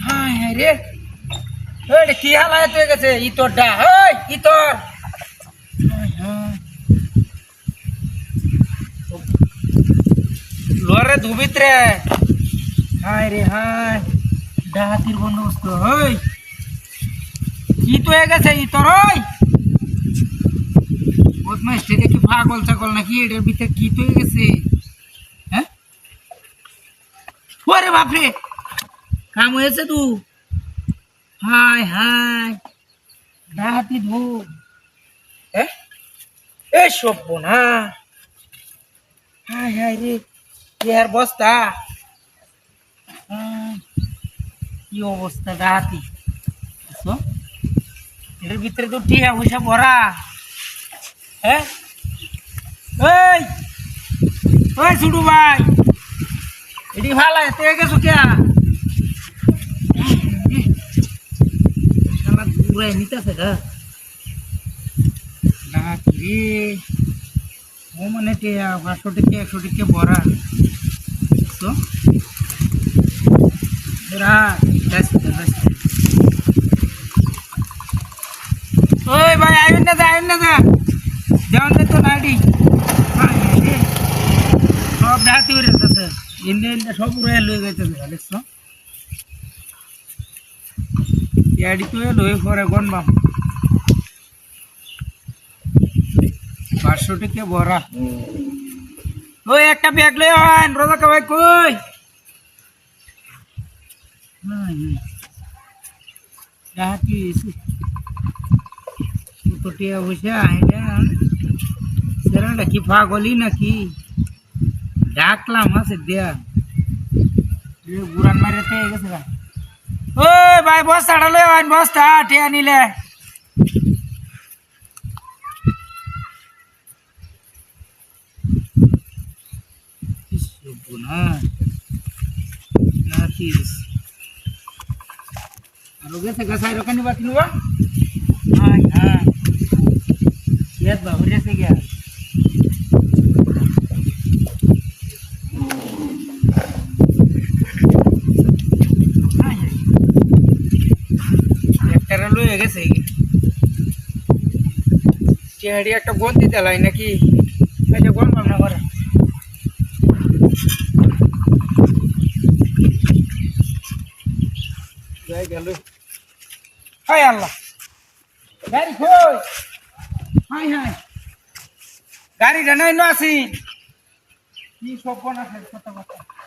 high high রে ওরে কি হালায় হয়ে গেছে ইতরটা ওই ইতর লোরে ধুবিত রে হাই রে হাই ডাহাতির বন্দোবস্ত ওই কি তো হয়ে গেছে ইতর ওই বদমাইশ থেকে কি পাগল ছাগল নাকি এটার ভিতরে কি তো হয়ে গেছে হ্যাঁ ওরে বাপরে কাম হয়েছে তু হাই হাই ডাহাতি ধু এ সভ্য না হাই হাই রে ইয়ার বস্তা কি অবস্থা ডাহাতি এটার ভিতরে তো টিয়া পয়সা ভরা হ্যাঁ ওই ওই ছুটু ভাই এটি ভালো এতে গেছো কে ঘুরে নিতেছে গা ডাহাতি ও মানে টিয়া 500 টাকা 100 টাকা ভরা তো ওই ভাই আইন না যা দেওয়ান তো নাইডি সব ডাহাতি উড়ে যেতেছে ইন্ডিয়া সব উড়ে লয়ে যাইতেছে দেখছো ইয়াডি তো লয়ে পরে গনবাম 500 টাকা ভরা ওই একটা ব্যাগ লয়ে আন রোজা ভাই কই ডাহাতি তো টিয়া পয়সা সেরাটা কি পাগলি নাকি ডাকলাম আছে দেয়া বুড়ান মারিতে গেছে ওই ভাই বস্তাটা লই আন বস্তা টিয়া নিলে আর গেছে গাছাই রকানি বাকি নেবা হ্যাঁ হ্যাঁ ইয়াদ বাবু রেসে গিয়া একটা লয়ে গেছে চেহারি একটা গোল দিতে লাই নাকি গোল ভাবনা করে গেল হাই আল্লাহ গাড়ি কই হাই হাই গাড়ি জানাই না আসি কি সব আছে কথা কথা